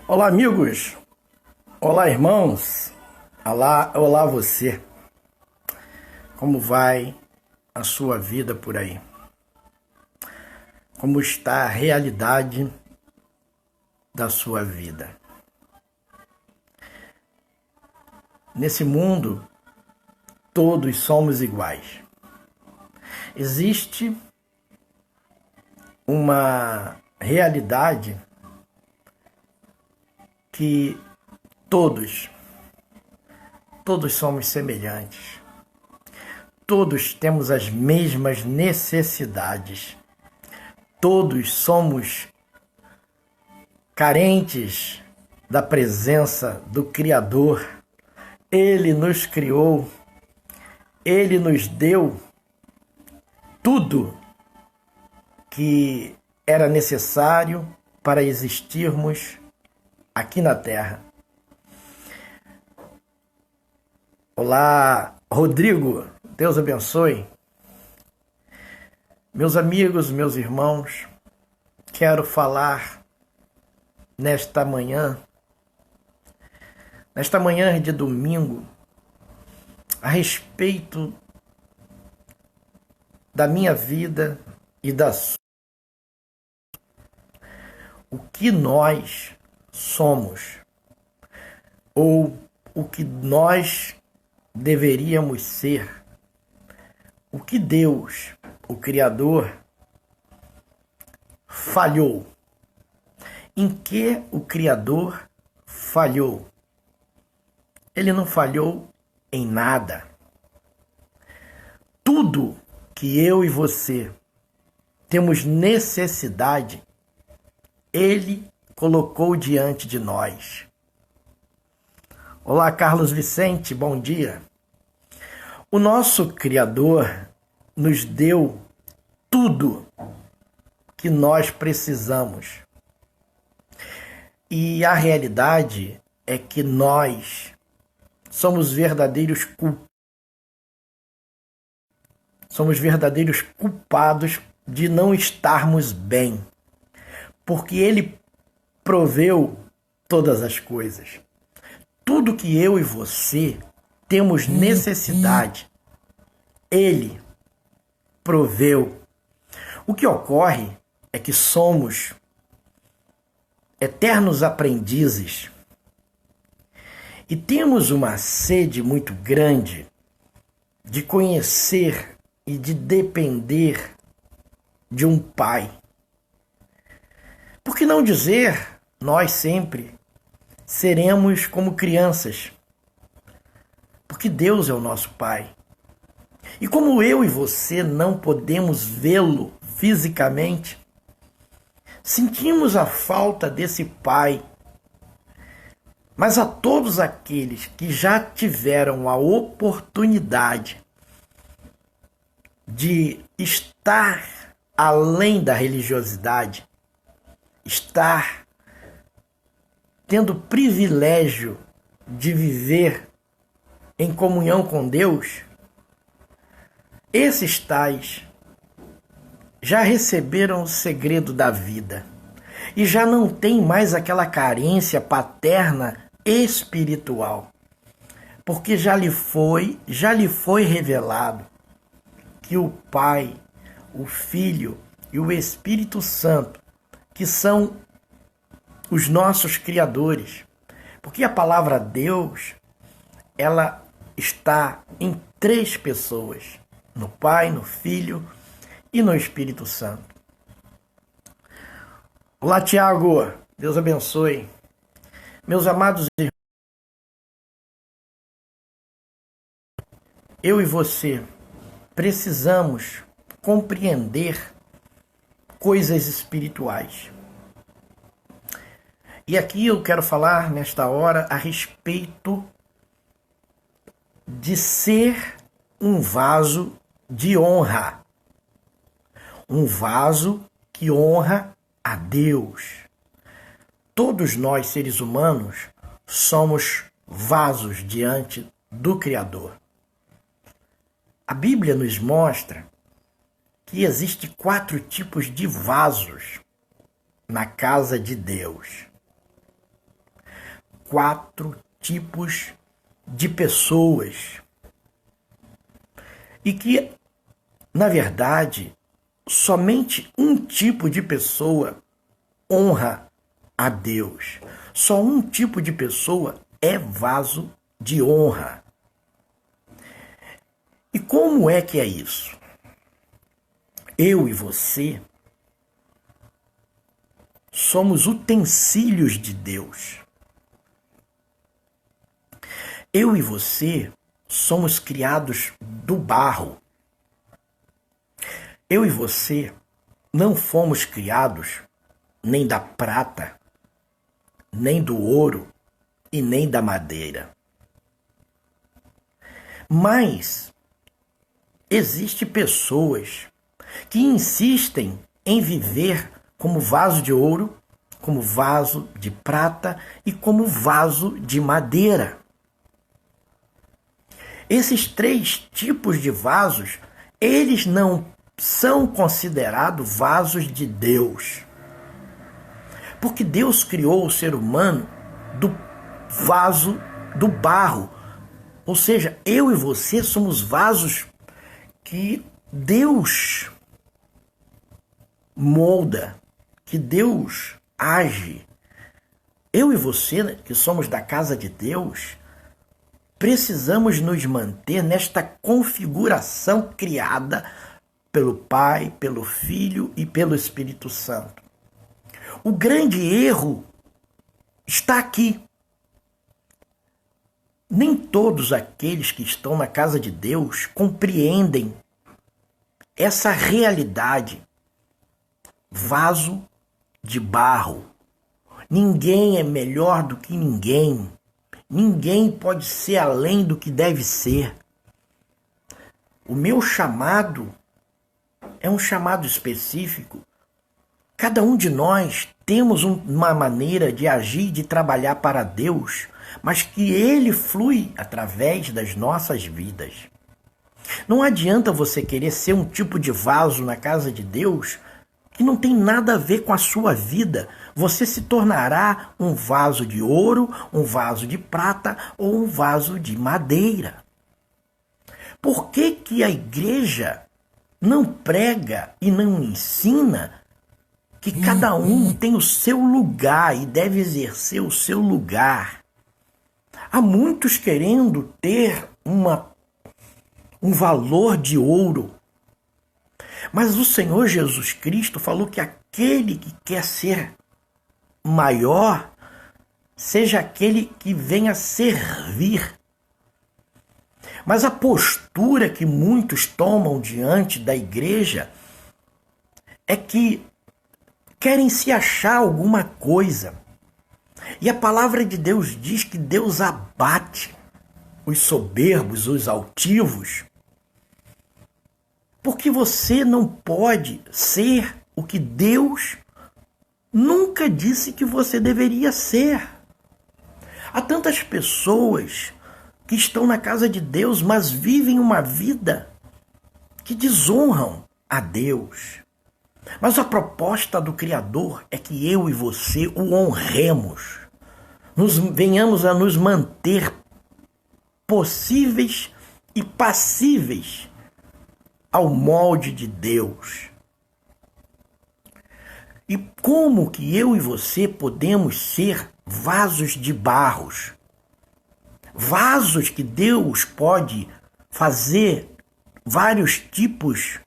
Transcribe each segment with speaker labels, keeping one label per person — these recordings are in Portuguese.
Speaker 1: Olá, amigos. Olá, irmãos. Olá você. Como vai a sua vida por aí? Como está a realidade da sua vida? Nesse mundo, todos somos iguais. Existe uma realidade que todos somos semelhantes. Todos temos as mesmas necessidades. Todos somos carentes da presença do Criador. Ele nos criou, Ele nos deu tudo que era necessário para existirmos aqui na Terra. Olá, Rodrigo, Deus abençoe. Meus amigos, meus irmãos, quero falar nesta manhã de domingo, a respeito da minha vida e da sua. O que nós somos, ou o que nós deveríamos ser, o que Deus, o Criador, falhou. Em que o Criador falhou? Ele não falhou em nada. Tudo que eu e você temos necessidade, Ele colocou diante de nós. Olá, Carlos Vicente, bom dia. O nosso Criador nos deu tudo que nós precisamos. E a realidade é que nós somos verdadeiros culpados de não estarmos bem, porque Ele proveu todas as coisas. Tudo que eu e você temos necessidade, Ele proveu. O que ocorre é que somos eternos aprendizes e temos uma sede muito grande de conhecer e de depender de um Pai. Por que não dizer, nós sempre seremos como crianças? Porque Deus é o nosso Pai. E como eu e você não podemos vê-lo fisicamente, sentimos a falta desse Pai. Mas a todos aqueles que já tiveram a oportunidade de estar além da religiosidade, estar tendo o privilégio de viver em comunhão com Deus, esses tais já receberam o segredo da vida e já não tem mais aquela carência paterna espiritual, porque já lhe foi revelado que o Pai, o Filho e o Espírito Santo, que são os nossos criadores, porque a palavra Deus, ela está em 3 pessoas, no Pai, no Filho e no Espírito Santo. Olá, Tiago, Deus abençoe. Meus amados irmãos, eu e você precisamos compreender coisas espirituais. E aqui eu quero falar nesta hora a respeito de ser um vaso de honra. Um vaso que honra a Deus. Todos nós, seres humanos, somos vasos diante do Criador. A Bíblia nos mostra que existem 4 tipos de vasos na casa de Deus. 4 tipos de pessoas. E que, na verdade, somente um tipo de pessoa honra a Deus. Só um tipo de pessoa é vaso de honra. E como é que é isso? Eu e você somos utensílios de Deus. Eu e você somos criados do barro. Eu e você não fomos criados nem da prata, nem do ouro e nem da madeira. Mas existem pessoas que insistem em viver como vaso de ouro, como vaso de prata e como vaso de madeira. Esses 3 tipos de vasos, eles não são considerados vasos de Deus. Porque Deus criou o ser humano do vaso do barro. Ou seja, eu e você somos vasos que Deus molda, que Deus age. Eu e você, que somos da casa de Deus, precisamos nos manter nesta configuração criada pelo Pai, pelo Filho e pelo Espírito Santo. O grande erro está aqui. Nem todos aqueles que estão na casa de Deus compreendem essa realidade. Vaso de barro. Ninguém é melhor do que ninguém. Ninguém pode ser além do que deve ser. O meu chamado é um chamado específico. Cada um de nós temos uma maneira de agir, de trabalhar para Deus, mas que Ele flui através das nossas vidas. Não adianta você querer ser um tipo de vaso na casa de Deus que não tem nada a ver com a sua vida. Você se tornará um vaso de ouro, um vaso de prata ou um vaso de madeira. Por que que a igreja não prega e não ensina que cada um tem o seu lugar e deve exercer o seu lugar? Há muitos querendo ter um valor de ouro. Mas o Senhor Jesus Cristo falou que aquele que quer ser maior, seja aquele que venha servir. Mas a postura que muitos tomam diante da igreja é que querem se achar alguma coisa. E a palavra de Deus diz que Deus abate os soberbos, os altivos. Porque você não pode ser o que Deus nunca disse que você deveria ser. Há tantas pessoas que estão na casa de Deus, mas vivem uma vida que desonram a Deus. Mas a proposta do Criador é que eu e você o honremos. Venhamos a nos manter possíveis e passíveis ao molde de Deus. E como que eu e você podemos ser vasos de barros? Vasos que Deus pode fazer vários tipos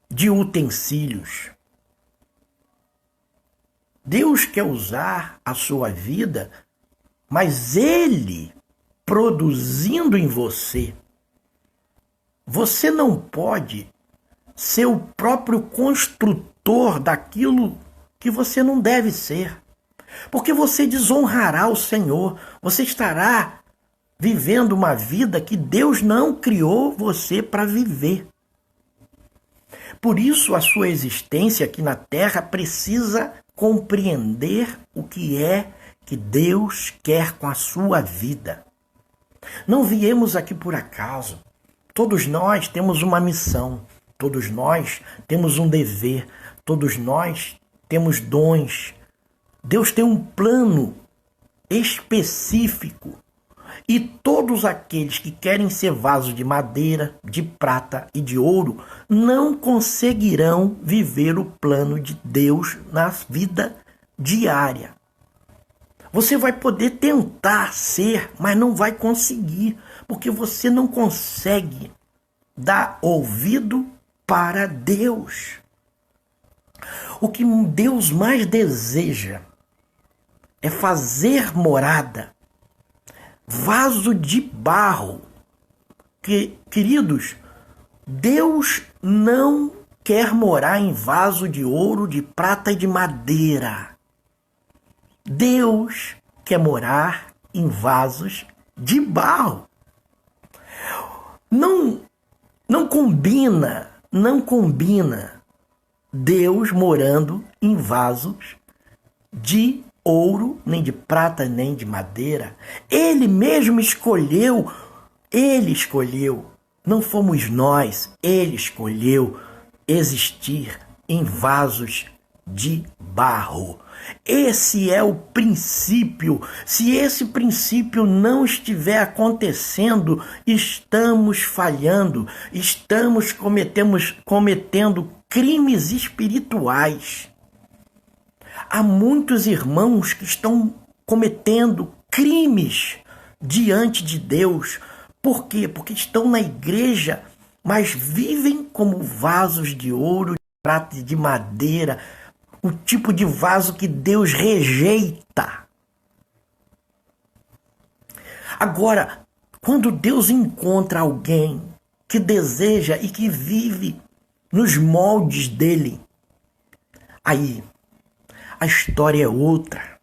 Speaker 1: de utensílios. Deus quer usar a sua vida, mas Ele produzindo em você. Você não pode ser o próprio construtor daquilo que você não deve ser. Porque você desonrará o Senhor. Você estará vivendo uma vida que Deus não criou você para viver. Por isso, a sua existência aqui na Terra precisa compreender o que é que Deus quer com a sua vida. Não viemos aqui por acaso. Todos nós temos uma missão. Todos nós temos um dever. Todos nós temos dons. Deus tem um plano específico. E todos aqueles que querem ser vasos de madeira, de prata e de ouro não conseguirão viver o plano de Deus na vida diária. Você vai poder tentar ser, mas não vai conseguir, porque você não consegue dar ouvido para Deus. O que Deus mais deseja é fazer morada, vaso de barro. Queridos, Deus não quer morar em vaso de ouro, de prata e de madeira. Deus quer morar em vasos de barro. Não combina Deus morando em vasos de ouro, nem de prata, nem de madeira. Ele mesmo escolheu, não fomos nós, ele escolheu existir em vasos de barro. Esse é o princípio. Se esse princípio não estiver acontecendo, estamos falhando, estamos cometendo crimes espirituais. Há muitos irmãos que estão cometendo crimes diante de Deus. Por quê? Porque estão na igreja, mas vivem como vasos de ouro, de prata e de madeira, o tipo de vaso que Deus rejeita. Agora, quando Deus encontra alguém que deseja e que vive nos moldes dele, aí a história é outra.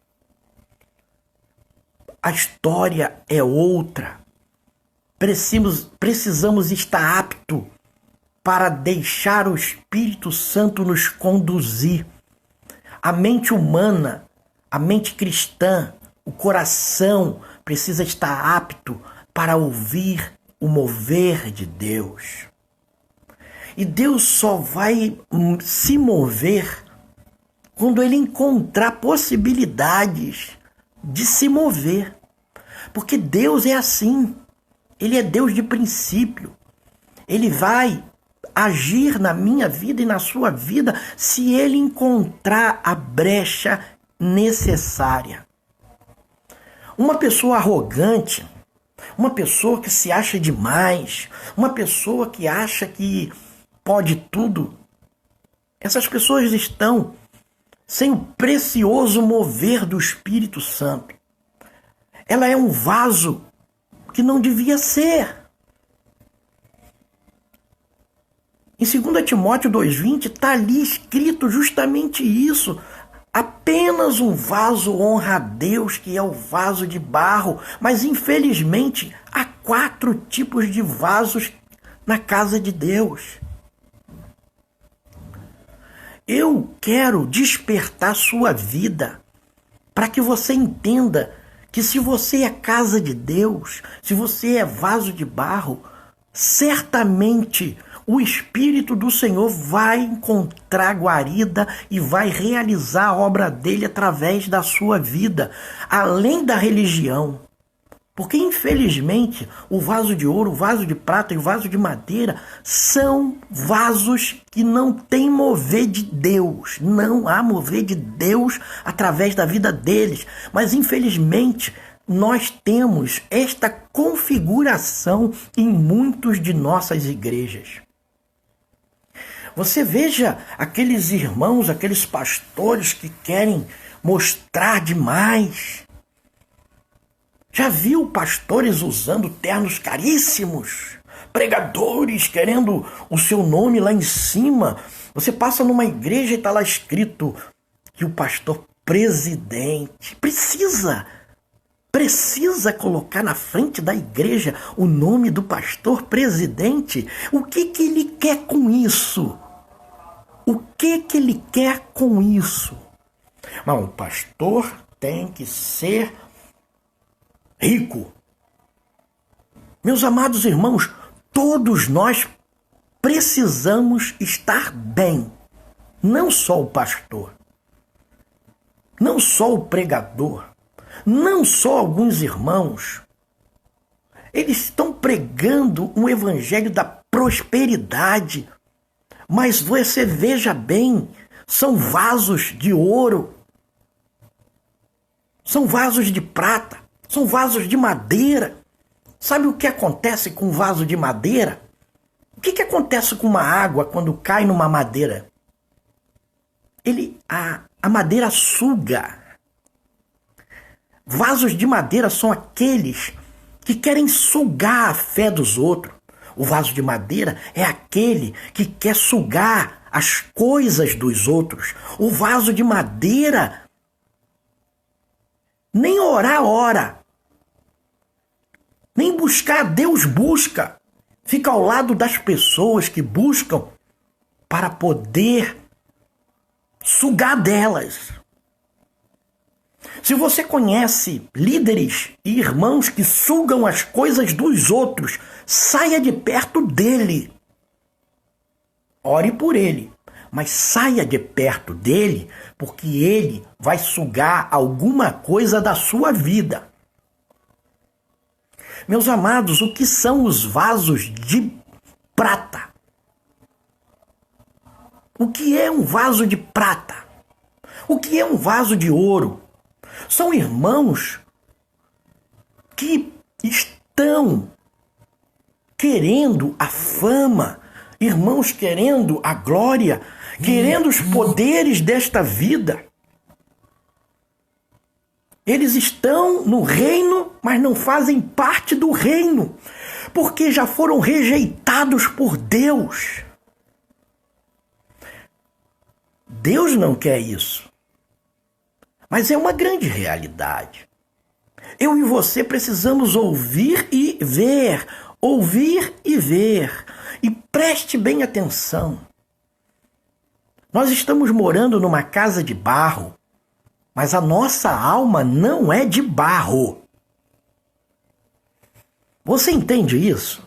Speaker 1: A história é outra. Precisamos estar aptos para deixar o Espírito Santo nos conduzir. A mente humana, a mente cristã, o coração precisa estar apto para ouvir o mover de Deus. E Deus só vai se mover quando ele encontrar possibilidades de se mover. Porque Deus é assim. Ele é Deus de princípio. Ele vai agir na minha vida e na sua vida se ele encontrar a brecha necessária. Uma pessoa arrogante, uma pessoa que se acha demais, uma pessoa que acha que pode tudo, essas pessoas estão sem o precioso mover do Espírito Santo. Ela é um vaso que não devia ser. Em 2 Timóteo 2,20 está ali escrito justamente isso. Apenas um vaso honra a Deus, que é o vaso de barro. Mas infelizmente há 4 tipos de vasos na casa de Deus. Eu quero despertar sua vida para que você entenda que se você é casa de Deus, se você é vaso de barro, certamente o Espírito do Senhor vai encontrar guarida e vai realizar a obra dele através da sua vida, além da religião. Porque, infelizmente, o vaso de ouro, o vaso de prata e o vaso de madeira são vasos que não têm mover de Deus. Não há mover de Deus através da vida deles. Mas, infelizmente, nós temos esta configuração em muitos de nossas igrejas. Você veja aqueles irmãos, aqueles pastores que querem mostrar demais. Já viu pastores usando ternos caríssimos? Pregadores querendo o seu nome lá em cima? Você passa numa igreja e está lá escrito que o pastor presidente precisa colocar na frente da igreja o nome do pastor presidente. O que ele quer com isso? O que ele quer com isso? Não, o pastor tem que ser rico. Meus amados irmãos, todos nós precisamos estar bem. Não só o pastor, não só o pregador, Não só alguns irmãos, eles estão pregando um evangelho da prosperidade, mas você veja bem, são vasos de ouro, são vasos de prata, são vasos de madeira. Sabe o que acontece com um vaso de madeira? O que acontece com uma água quando cai numa madeira? A madeira suga. Vasos de madeira são aqueles que querem sugar a fé dos outros. O vaso de madeira é aquele que quer sugar as coisas dos outros. O vaso de madeira nem orar ora, nem buscar a Deus busca. Fica ao lado das pessoas que buscam para poder sugar delas. Se você conhece líderes e irmãos que sugam as coisas dos outros, saia de perto dele. Ore por ele, mas saia de perto dele, porque ele vai sugar alguma coisa da sua vida. Meus amados, o que são os vasos de prata? O que é um vaso de prata? O que é um vaso de ouro? São irmãos que estão querendo a fama, irmãos querendo a glória, querendo os poderes desta vida. Eles estão no reino, mas não fazem parte do reino, porque já foram rejeitados por Deus. Deus não quer isso. Mas é uma grande realidade. Eu e você precisamos ouvir e ver. Ouvir e ver. E preste bem atenção. Nós estamos morando numa casa de barro, mas a nossa alma não é de barro. Você entende isso?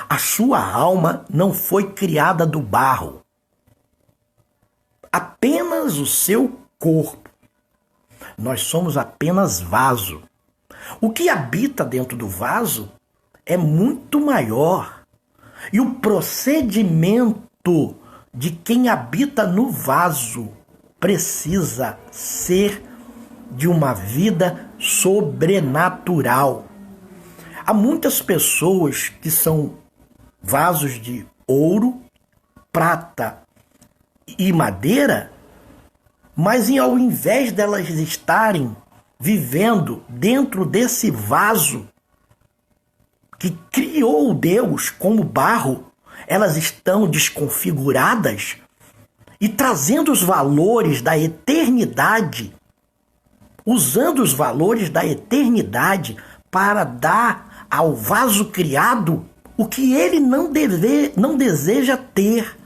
Speaker 1: A sua alma não foi criada do barro. Apenas o seu corpo. Nós somos apenas vaso. O que habita dentro do vaso é muito maior. E o procedimento de quem habita no vaso precisa ser de uma vida sobrenatural. Há muitas pessoas que são vasos de ouro, prata e madeira, mas ao invés delas estarem vivendo dentro desse vaso que criou Deus como barro, elas estão desconfiguradas e trazendo os valores da eternidade, usando os valores da eternidade para dar ao vaso criado o que ele não deseja ter.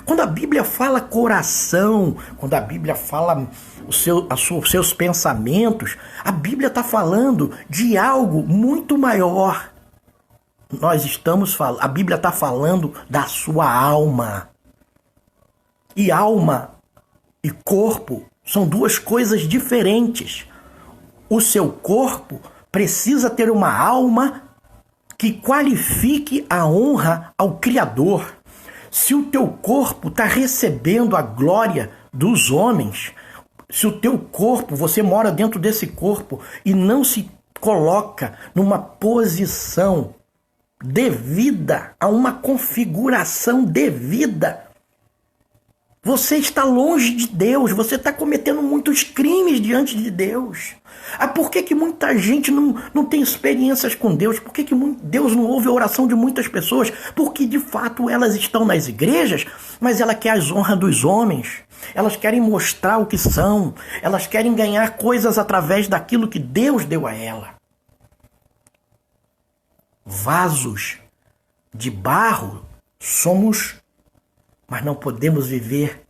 Speaker 1: Quando a Bíblia fala coração, quando a Bíblia fala os seus pensamentos, a Bíblia está falando de algo muito maior. A Bíblia está falando da sua alma. E alma e corpo são duas coisas diferentes. O seu corpo precisa ter uma alma que qualifique a honra ao Criador. Se o teu corpo está recebendo a glória dos homens, se o teu corpo, você mora dentro desse corpo e não se coloca numa posição devida, a uma configuração devida, você está longe de Deus, você está cometendo muitos crimes diante de Deus. Por que muita gente não tem experiências com Deus? Por que Deus não ouve a oração de muitas pessoas? Porque de fato elas estão nas igrejas, mas ela quer as honras dos homens. Elas querem mostrar o que são. Elas querem ganhar coisas através daquilo que Deus deu a ela. Vasos de barro somos, mas não podemos viver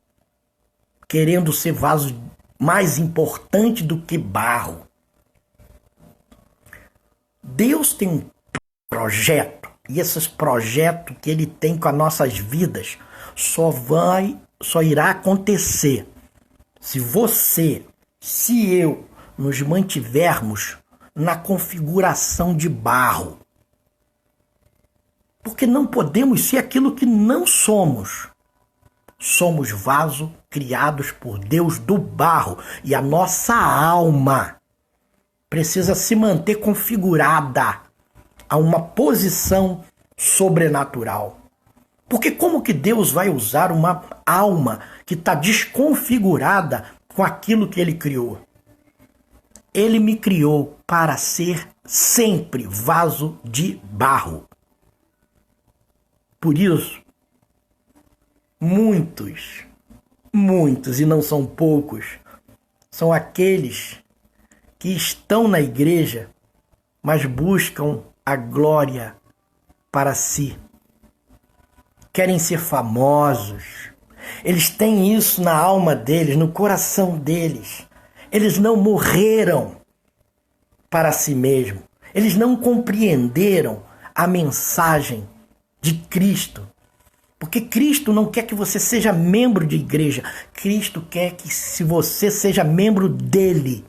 Speaker 1: querendo ser vaso mais importante do que barro. Deus tem um projeto, e esses projetos que Ele tem com as nossas vidas só irá acontecer se você, se eu, nos mantivermos na configuração de barro. Porque não podemos ser aquilo que não somos. Somos vaso criados por Deus do barro. E a nossa alma precisa se manter configurada a uma posição sobrenatural. Porque como que Deus vai usar uma alma que está desconfigurada com aquilo que Ele criou? Ele me criou para ser sempre vaso de barro. Por isso, muitos, e não são poucos, são aqueles que estão na igreja, mas buscam a glória para si. Querem ser famosos. Eles têm isso na alma deles, no coração deles. Eles não morreram para si mesmos. Eles não compreenderam a mensagem de Cristo. Porque Cristo não quer que você seja membro de igreja. Cristo quer que se você seja membro dele.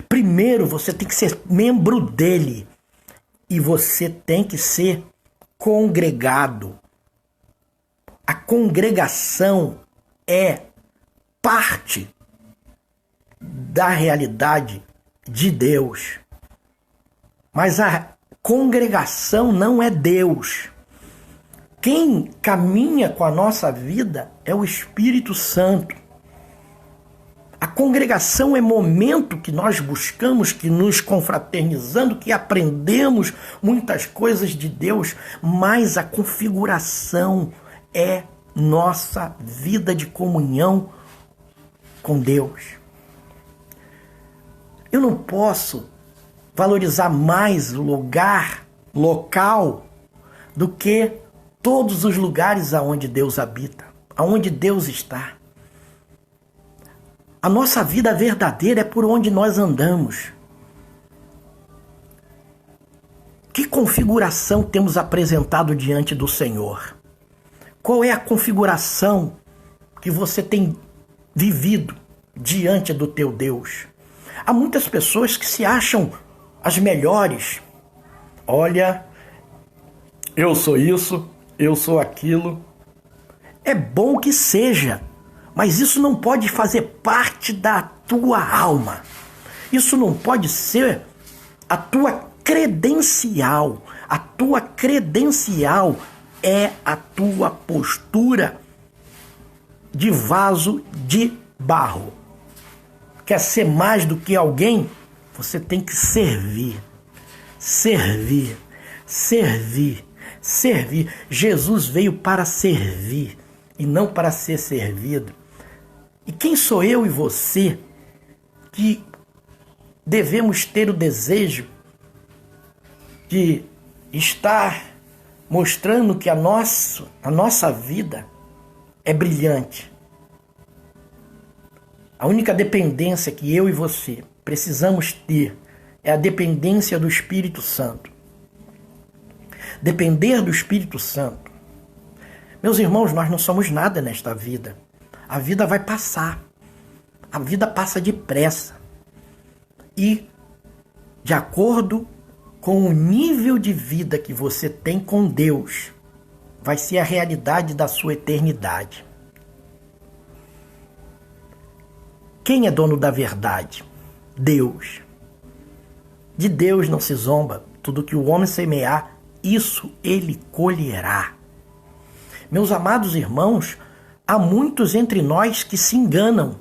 Speaker 1: Primeiro você tem que ser membro dele. E você tem que ser congregado. A congregação é parte da realidade de Deus. Mas a congregação não é Deus. Quem caminha com a nossa vida é o Espírito Santo. A congregação é momento que nós buscamos, que nos confraternizando, que aprendemos muitas coisas de Deus, mas a configuração é nossa vida de comunhão com Deus. Eu não posso valorizar mais o local, do que todos os lugares aonde Deus habita, aonde Deus está. A nossa vida verdadeira é por onde nós andamos. Que configuração temos apresentado diante do Senhor? Qual é a configuração que você tem vivido diante do teu Deus? Há muitas pessoas que se acham as melhores. Olha, eu sou isso, eu sou aquilo. É bom que seja, mas isso não pode fazer parte da tua alma. Isso não pode ser a tua credencial. A tua credencial é a tua postura de vaso de barro. Quer ser mais do que alguém? Você tem que servir. Servir. Servir. Servir. Jesus veio para servir e não para ser servido. E quem sou eu e você que devemos ter o desejo de estar mostrando que a nossa vida é brilhante? A única dependência que eu e você precisamos ter é a dependência do Espírito Santo. Depender do Espírito Santo. Meus irmãos, nós não somos nada nesta vida. A vida vai passar. A vida passa depressa. E, de acordo com o nível de vida que você tem com Deus, vai ser a realidade da sua eternidade. Quem é dono da verdade? Deus. De Deus não se zomba. Tudo que o homem semear, isso ele colherá. Meus amados irmãos, há muitos entre nós que se enganam.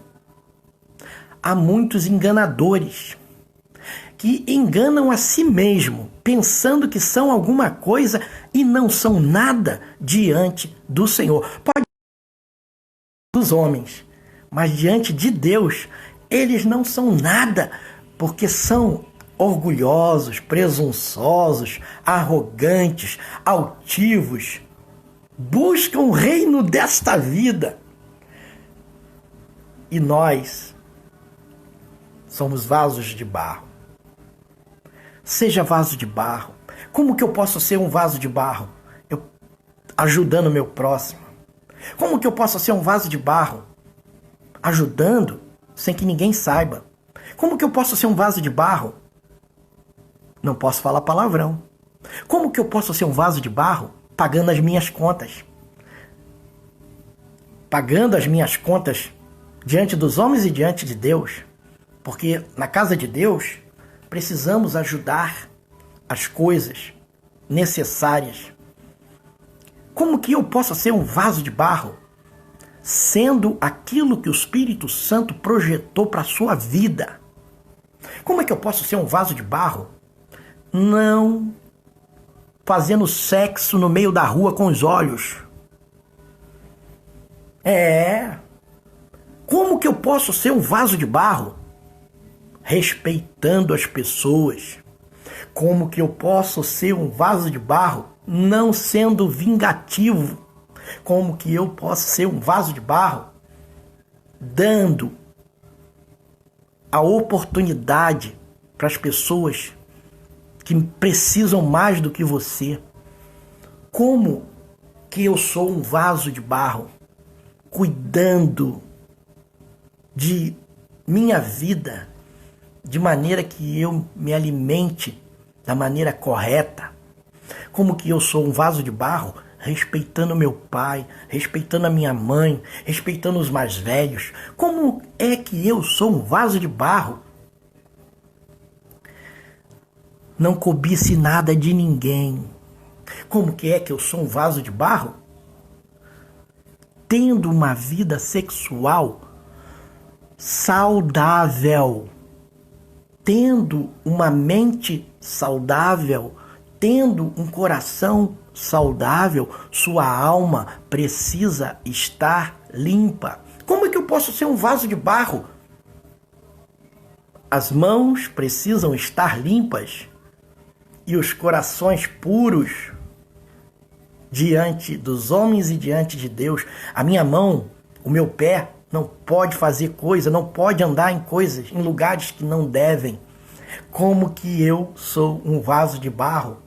Speaker 1: Há muitos enganadores que enganam a si mesmo, pensando que são alguma coisa e não são nada diante do Senhor. Pode ser dos homens, mas diante de Deus, eles não são nada, porque são orgulhosos, presunçosos, arrogantes, altivos, buscam o reino desta vida. E nós somos vasos de barro. Seja vaso de barro. Como que eu posso ser um vaso de barro? Eu ajudando o meu próximo. Como que eu posso ser um vaso de barro? Ajudando sem que ninguém saiba. Como que eu posso ser um vaso de barro? Não posso falar palavrão. Como que eu posso ser um vaso de barro pagando as minhas contas? Pagando as minhas contas diante dos homens e diante de Deus. Porque na casa de Deus precisamos ajudar as coisas necessárias. Como que eu posso ser um vaso de barro sendo aquilo que o Espírito Santo projetou para a sua vida? Como é que eu posso ser um vaso de barro não fazendo sexo no meio da rua com os olhos? Como que eu posso ser um vaso de barro respeitando as pessoas? Como que eu posso ser um vaso de barro não sendo vingativo? Como que eu posso ser um vaso de barro dando a oportunidade para as pessoas que precisam mais do que você? Como que eu sou um vaso de barro cuidando de minha vida de maneira que eu me alimente da maneira correta? Como que eu sou um vaso de barro respeitando meu pai, respeitando a minha mãe, respeitando os mais velhos? Como é que eu sou um vaso de barro? Não cobice nada de ninguém. Como que é que eu sou um vaso de barro? Tendo uma vida sexual saudável, tendo uma mente saudável, tendo um coração saudável, sua alma precisa estar limpa. Como é que eu posso ser um vaso de barro? As mãos precisam estar limpas e os corações puros diante dos homens e diante de Deus. A minha mão, o meu pé, não pode fazer coisa, não pode andar em coisas, em lugares que não devem. Como que eu sou um vaso de barro?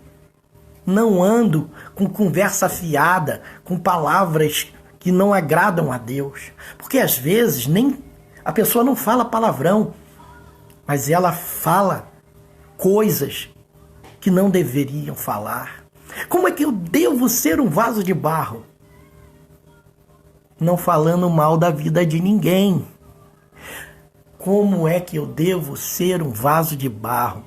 Speaker 1: Não ando com conversa fiada, com palavras que não agradam a Deus. Porque às vezes nem a pessoa não fala palavrão, mas ela fala coisas que não deveriam falar. Como é que eu devo ser um vaso de barro? Não falando mal da vida de ninguém. Como é que eu devo ser um vaso de barro?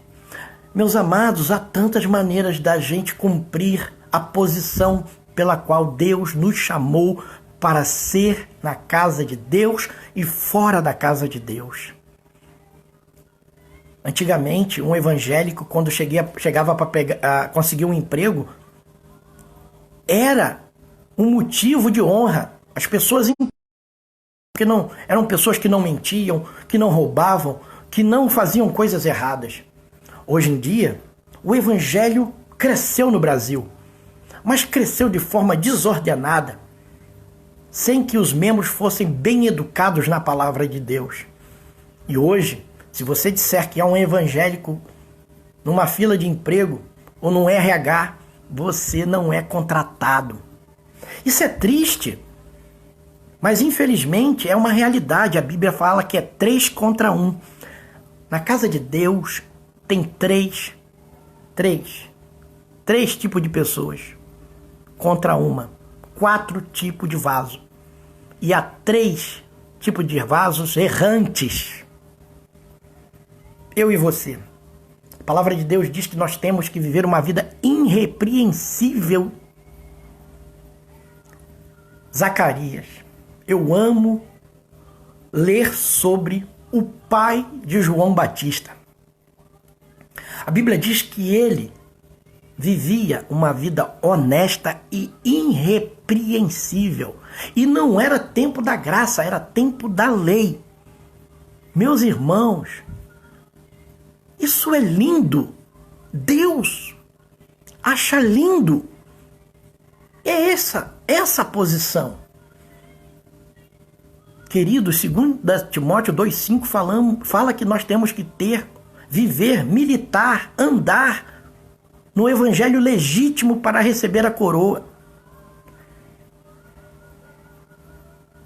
Speaker 1: Meus amados, há tantas maneiras da gente cumprir a posição pela qual Deus nos chamou para ser na casa de Deus e fora da casa de Deus. Antigamente, um evangélico, quando chegava para conseguir um emprego, era um motivo de honra. As pessoas que não eram pessoas que não mentiam, que não roubavam, que não faziam coisas erradas. Hoje em dia, o evangelho cresceu no Brasil, mas cresceu de forma desordenada, sem que os membros fossem bem educados na palavra de Deus. E hoje, se você disser que há um evangélico numa fila de emprego ou no RH, você não é contratado. Isso é triste, mas infelizmente é uma realidade. A Bíblia fala que é 3 contra 1. Na casa de Deus tem três tipos de pessoas contra uma. 4 tipos de vaso. E há 3 tipos de vasos errantes. Eu e você. A palavra de Deus diz que nós temos que viver uma vida irrepreensível. Zacarias. Eu amo ler sobre o pai de João Batista. A Bíblia diz que ele vivia uma vida honesta e irrepreensível. E não era tempo da graça, era tempo da lei. Meus irmãos, isso é lindo. Deus acha lindo. É essa posição. Queridos, 2 Timóteo 2,5 fala que nós temos que viver, militar, andar no evangelho legítimo para receber a coroa.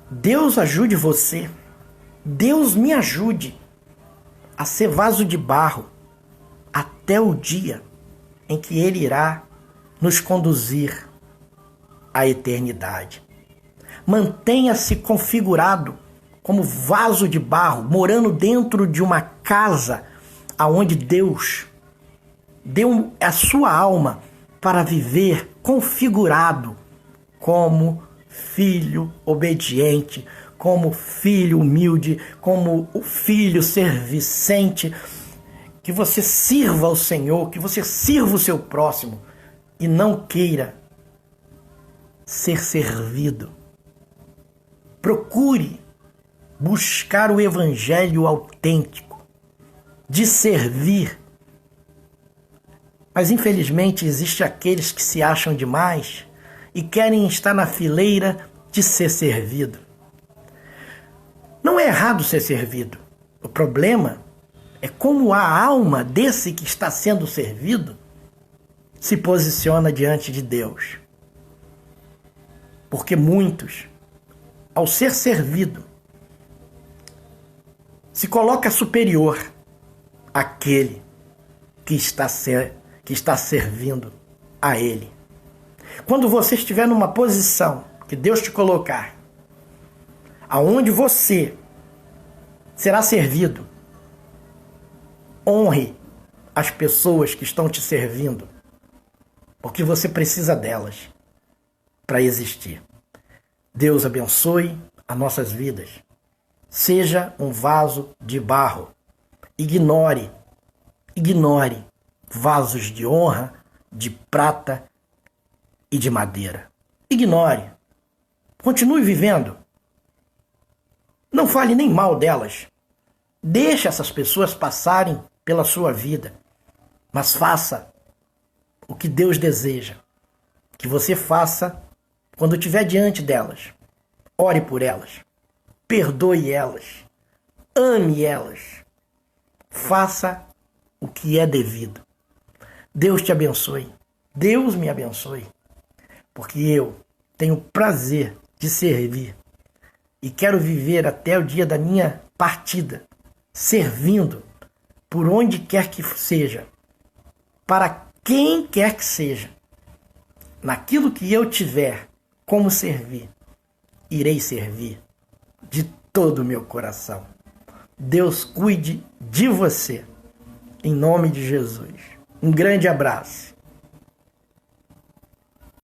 Speaker 1: Deus ajude você. Deus me ajude a ser vaso de barro até o dia em que Ele irá nos conduzir à eternidade. Mantenha-se configurado como vaso de barro, morando dentro de uma casa aonde Deus deu a sua alma para viver configurado como filho obediente, como filho humilde, como o filho servicente, que você sirva ao Senhor, que você sirva o seu próximo e não queira ser servido. Procure buscar o evangelho autêntico de servir. Mas infelizmente existe aqueles que se acham demais e querem estar na fileira de ser servido. Não é errado ser servido. O problema é como a alma desse que está sendo servido se posiciona diante de Deus. Porque muitos, ao ser servido, se coloca superior àquele que está servindo a Ele. Quando você estiver numa posição que Deus te colocar, aonde você será servido, honre as pessoas que estão te servindo, porque você precisa delas para existir. Deus abençoe as nossas vidas. Seja um vaso de barro. Ignore vasos de honra, de prata e de madeira. Ignore. Continue vivendo. Não fale nem mal delas. Deixe essas pessoas passarem pela sua vida. Mas faça o que Deus deseja que você faça quando estiver diante delas. Ore por elas. Perdoe elas. Ame elas. Faça o que é devido. Deus te abençoe. Deus me abençoe. Porque eu tenho prazer de servir. E quero viver até o dia da minha partida, servindo por onde quer que seja, para quem quer que seja. Naquilo que eu tiver como servir, irei servir de todo o meu coração. Deus cuide de você. Em nome de Jesus. Um grande abraço.